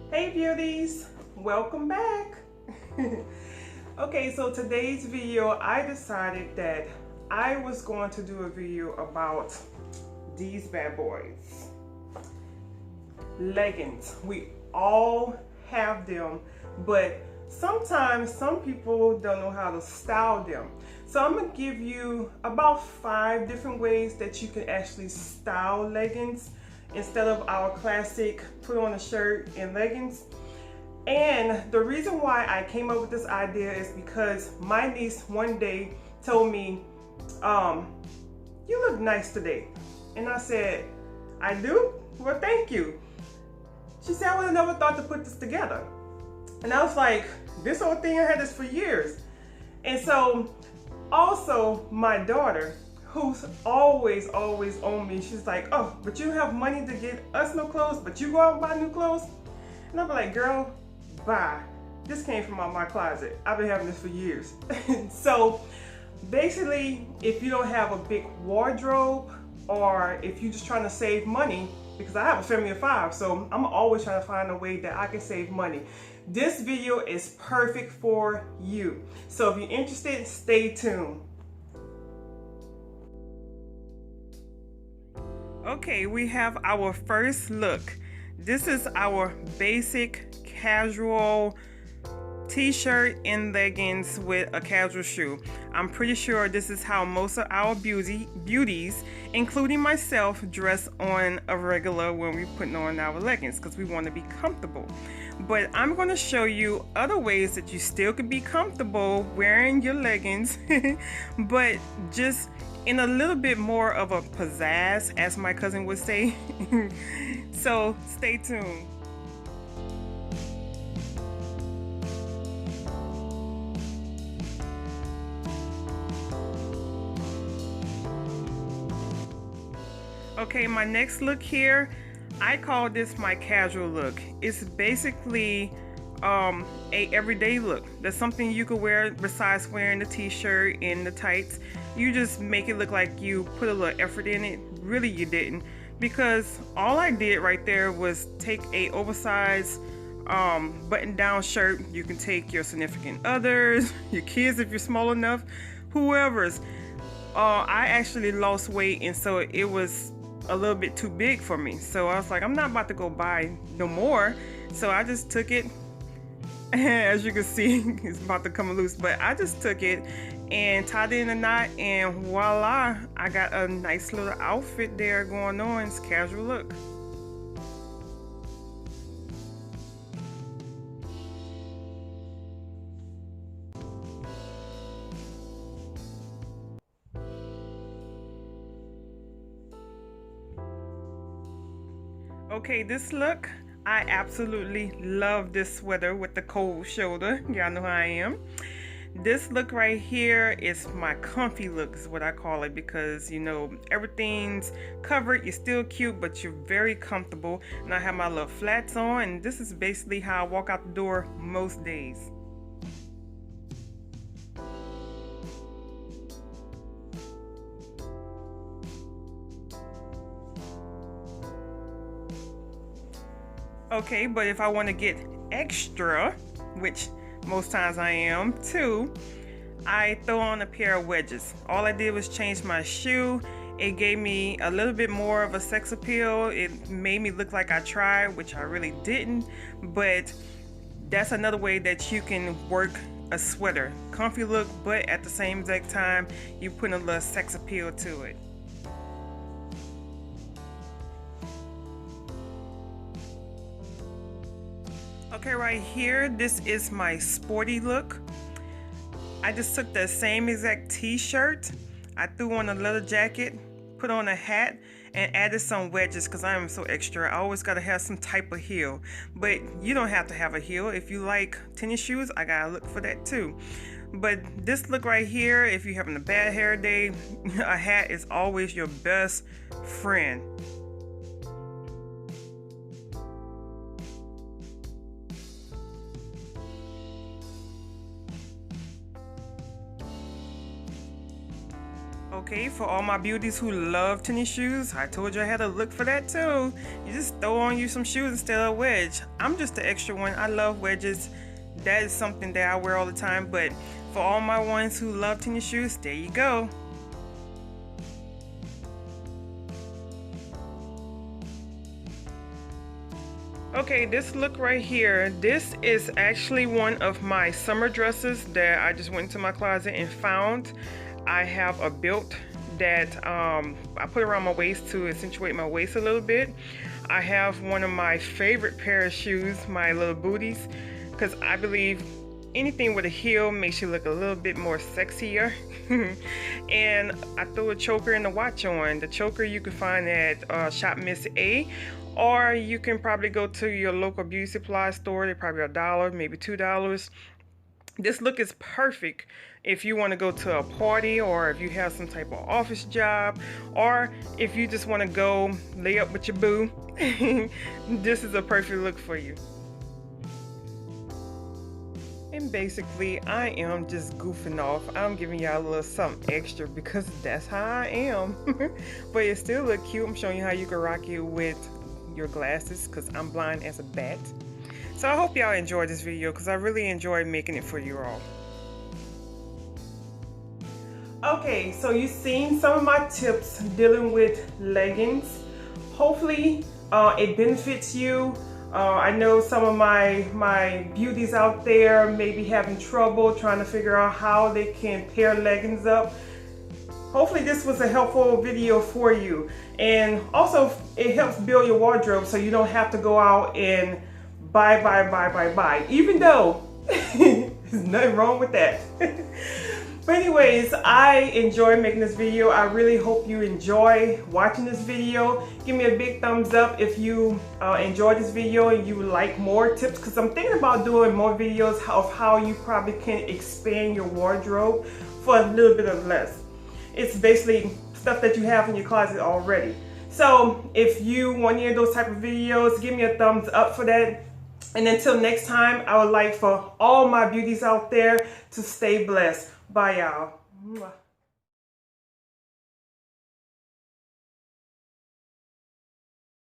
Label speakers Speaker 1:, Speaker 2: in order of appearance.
Speaker 1: Hey beauties, welcome back. Okay, so today's video, I decided that I was going to do a video about these bad boys. Leggings. We all have them, but sometimes some people don't know how to style them. So I'm gonna give you about 5 different ways that you can actually style leggings instead of our classic put on a shirt and leggings. And the reason why I came up with this idea is because my niece one day told me, you look nice today. And I said, I do? Well, thank you. She said, I would have never thought to put this together. And I was like, this whole thing, I had this for years. And so also my daughter, who's always on me, she's like, oh, but you have money to get us no clothes, but you go out and buy new clothes? And I'm like, girl, bye. This came from my closet. I've been having this for years. So basically, if you don't have a big wardrobe, or if you're just trying to save money, because I have a family of 5, so I'm always trying to find a way that I can save money. This video is perfect for you. So if you're interested, stay tuned. Okay, we have our first look. This is our basic casual t-shirt and leggings with a casual shoe. I'm pretty sure this is how most of our beauties, including myself, dress on a regular when we're putting on our leggings, because we want to be comfortable. But I'm going to show you other ways that you still could be comfortable wearing your leggings, but just in a little bit more of a pizzazz, as my cousin would say. So stay tuned. Okay, my next look here, I call this my casual look. It's basically a everyday look. That's something you could wear besides wearing the t-shirt and the tights. You just make it look like you put a little effort in it. Really, you didn't, because all I did right there was take a oversized button-down shirt. You can take your significant others, your kids if you're small enough, whoever's. I actually lost weight, and so it was a little bit too big for me. So I was like, I'm not about to go buy no more. So I just took it. As you can see, it's about to come loose, but I just took it and tied it in a knot, and voila, I got a nice little outfit there going on. It's casual look. Okay, this look, I absolutely love this sweater with the cold shoulder. Y'all know how I am. This look right here is my comfy look, is what I call it, because you know everything's covered. You're still cute, but you're very comfortable. And I have my little flats on, and this is basically how I walk out the door most days. Okay, but if I want to get extra, which most times I am too, I throw on a pair of wedges. All I did was change my shoe. It gave me a little bit more of a sex appeal. It made me look like I tried, which I really didn't, but that's another way that you can work a sweater. Comfy look, but at the same exact time, you put a little sex appeal to it. Okay, right here, this is my sporty look. I just took the same exact t-shirt. I threw on a leather jacket, put on a hat, and added some wedges because I am so extra. I always gotta have some type of heel, but you don't have to have a heel. If you like tennis shoes, I gotta look for that too. But this look right here, if you're having a bad hair day, a hat is always your best friend. Okay, for all my beauties who love tennis shoes, I told you I had to look for that too. You just throw on you some shoes instead of a wedge. I'm just the extra one. I love wedges. That is something that I wear all the time, but for all my ones who love tennis shoes, there you go. Okay, this look right here, this is actually one of my summer dresses that I just went into my closet and found. I have a belt that I put around my waist to accentuate my waist a little bit. I have one of my favorite pair of shoes, my little booties, because I believe anything with a heel makes you look a little bit more sexier. And I threw a choker and a watch on. The choker you can find at Shop Miss A, or you can probably go to your local beauty supply store. They're probably $1, maybe $2. This look is perfect if you want to go to a party, or if you have some type of office job, or if you just want to go lay up with your boo. This is a perfect look for you. And basically, I am just goofing off. I'm giving y'all a little something extra because that's how I am. But it still look cute. I'm showing you how you can rock it with your glasses because I'm blind as a bat. So I hope y'all enjoyed this video because I really enjoyed making it for you all. Okay, so you've seen some of my tips dealing with leggings. Hopefully it benefits you. I know some of my beauties out there may be having trouble trying to figure out how they can pair leggings up. Hopefully this was a helpful video for you. And also it helps build your wardrobe so you don't have to go out and buy. Even though there's nothing wrong with that. But anyways, I enjoyed making this video. I really hope you enjoy watching this video. Give me a big thumbs up if you enjoyed this video and you would like more tips, because I'm thinking about doing more videos of how you probably can expand your wardrobe for a little bit of less. It's basically stuff that you have in your closet already. So if you want any of those type of videos, give me a thumbs up for that. And until next time, I would like for all my beauties out there to stay blessed. Bye, y'all.